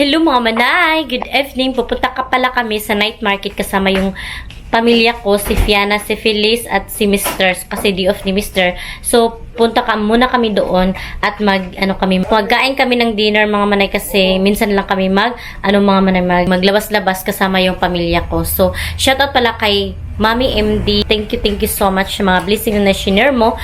Hello mga manay! Good evening! Pupunta ka pala kami sa night market kasama yung pamilya ko, si Fiana, si Feliz at si Mr. Kasi di off ni Mr. So, punta ka muna kami doon at magkain kami ng dinner mga manay kasi minsan lang kami maglabas-labas kasama yung pamilya ko. So, shoutout pala kay Mami MD. Thank you so much sa mga blessing na share mo.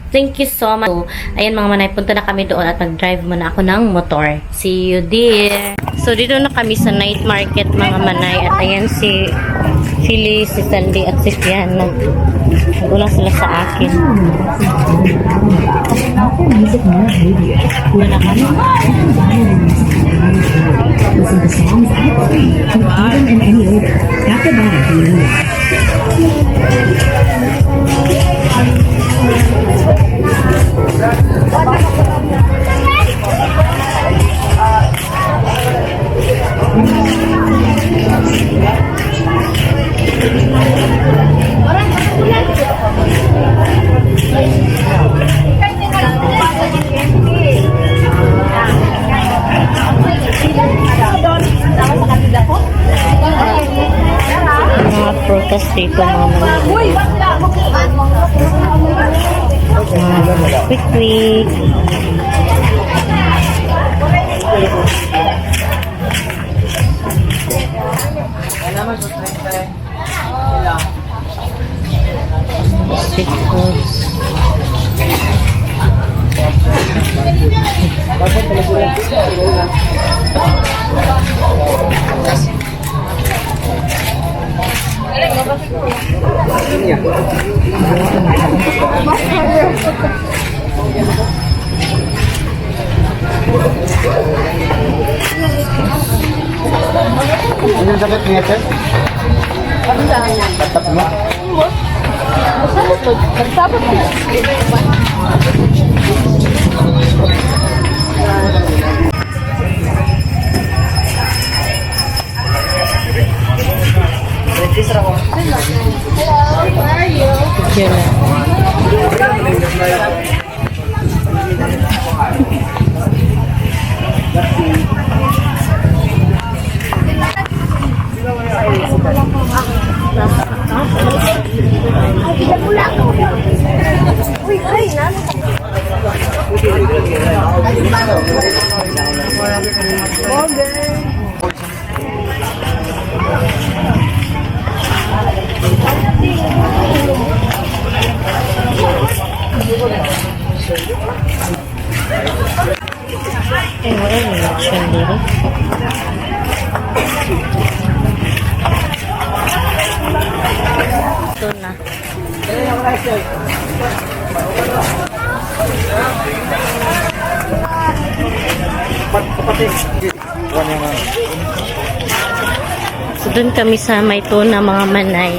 Thank you so much. So, ayan mga manay, punta na kami doon at mag-drive muna ako ng motor. See you there. So, dito na kami sa night market mga manay. At ayan si Philly, si Sandy at si Fiana. Nagulang sila sa akin. Wala kami. Listen to songs I play, even in any order. After that, mga prutas dito mga quick. Street foods. Ano yung sakit niya, sir? Ano saan niya? Tatap mo? Nagsabot mo? Hello, how are you? Ito na. So, dun kami sa may tuna mga manay.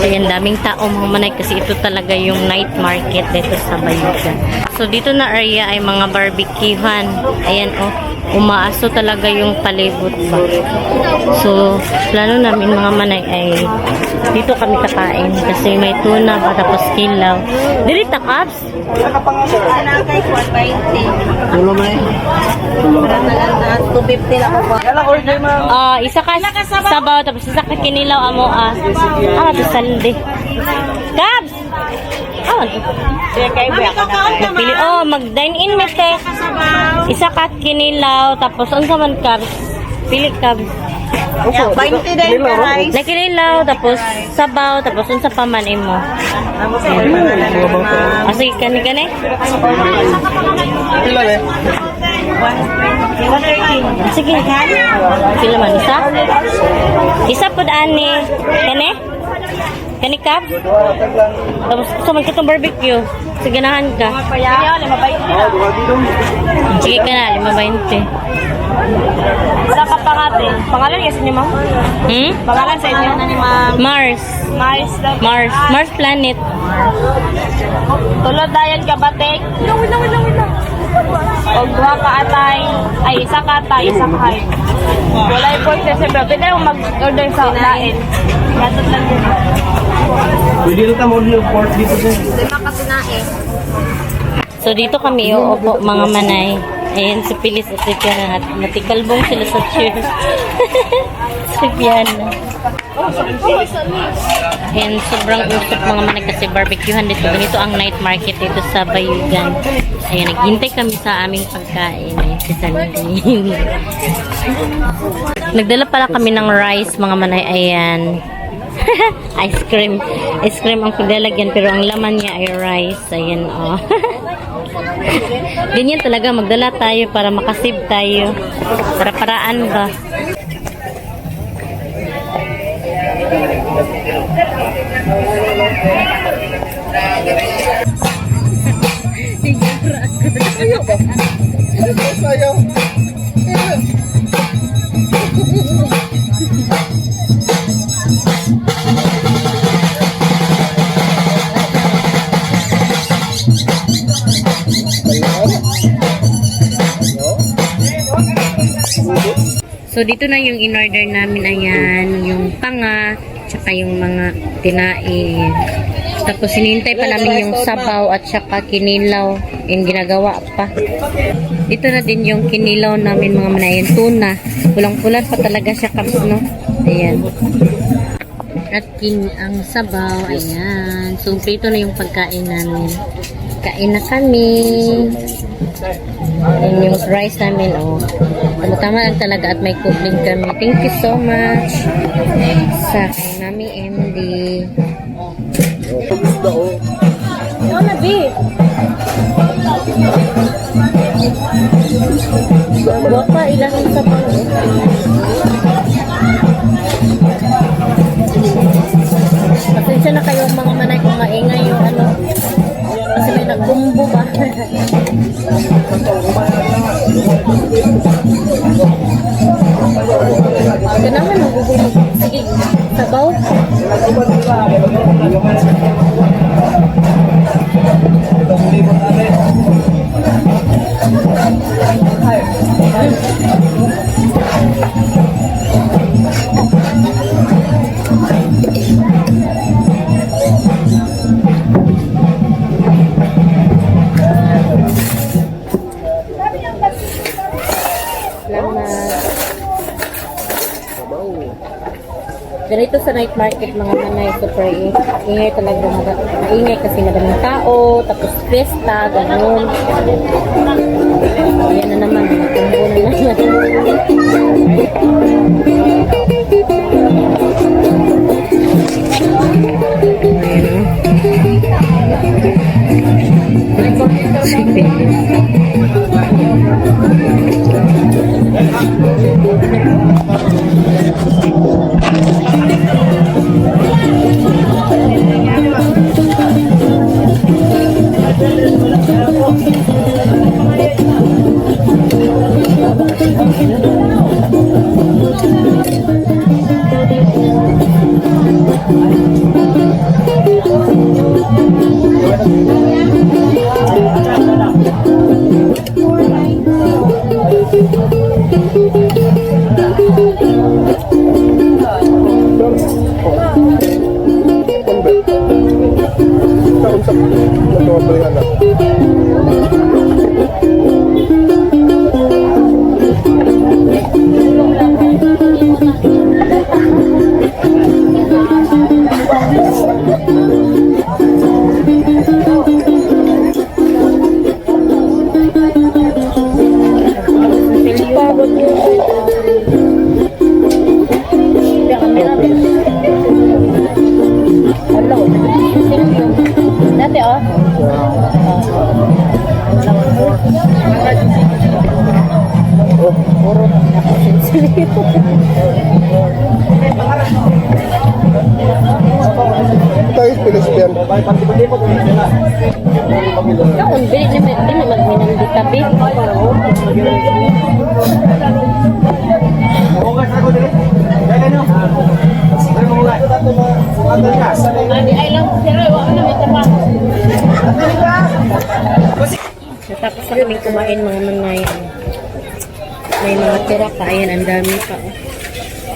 Ayan, daming tao mga manay kasi ito talaga yung night market dito sa Bayuga. So, dito na area ay mga barbecuehan. Ayan, oh. Umaaso talaga yung palibot ba. So, plano namin mga manay ay dito kami kakain kasi may tuna ba tapos kilaw. Dirita Caps? Kay 120. Tulo mo eh. 250 lang ako. Kailang order, ma'am? Isa ka sabaw tapos isa ka kinilaw amo ito salde. Caps! Pili, mag-dine in mete. Isa ka kinilaw, tapos unsa man Caps? Pili Caps. 20 din per rice. Nakinilaw, tapos sabaw, tapos unsa pa man imo. Sige, kani. Pila eh? Sige. Pila man isa? Isa pud ani. Kani Caps? Tapos gusto man kitong barbecue. Sige, ganahan ka. Sige ka na, 5.20. Wala ka pangate. Pangalan niya sa inyo, ma'am? Pangalan sa inyo na ni ma'am? Mars Planet. Tulod dayan ka batik. Wait lang. O duha ka atay. Ay, isa ka atay, isa ka hay. Wala yung point kasi bro. Pwede mo mag-order sa lain. Gatot lang yun. Pwede rin tamo yung pork dito, sir. Lima ka sinae. So, dito kami uupo mga manay. Ayan, si Pilis at si Piana. At matikalbong sila sa chair. Si Piana. Ayan, sobrang usap mga manay kasi barbecuehan dito. Ganito ang night market dito sa Bayugan. Ayan, naghintay kami sa aming pagkain. Ayan, si Sandy. Nagdala pala kami ng rice mga manay. Ayan. Ice cream. Ice cream ang paglalagyan pero ang laman niya ay rice. Ayan, oh. Ganyan talaga, magdala tayo para makasave tayo. Para-paraan ba? So, dito na yung in-order namin. Ayan, yung tanga, tsaka yung mga tinain. Tapos, sinintay pa namin yung sabaw at tsaka kinilaw. Yung ginagawa pa. Dito na din yung kinilaw namin mga manayan. Tuna. Pulang-pulan pa talaga siya kaps, no? Ayan. At ang sabaw. Ayan. So, ito na yung pagkain namin. Kain na kami. Ayan yung rice namin, oh. Tama lang talaga at may cooking kami. Thank you so much sa kay Mami MD. Ano na, B? Buwa pa, ilang sa pang. Pasensya na kayo mga manay kung maingay yung ano. Kasi may nagbumbo ba? Ito naman, nagbubumbo. Sige, sabaw. Ganito sa night market mga manay, super ingay talaga, maingay kasi madaming tao, tapos fiesta, ganun. Ayan na naman, matumbo na naman. Dati, oh. Puro tayo Pilisian. Kaon, bili na magminang di tabi. Natapos na kaming kumain mga manay. May mga tira pa. Ayan, ang dami pa.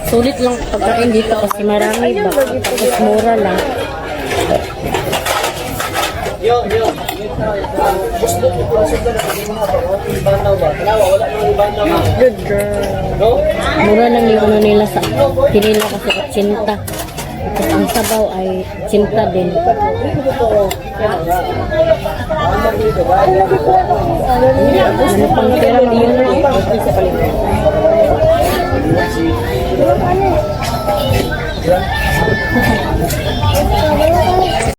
Sulit lang pagkain dito kasi marami ba. Tapos mura lang. Good girl. Mura lang yung ano nila sa pinila kasi 80. Tapos ang sabaw ay 80 din. Ano pang pera yun?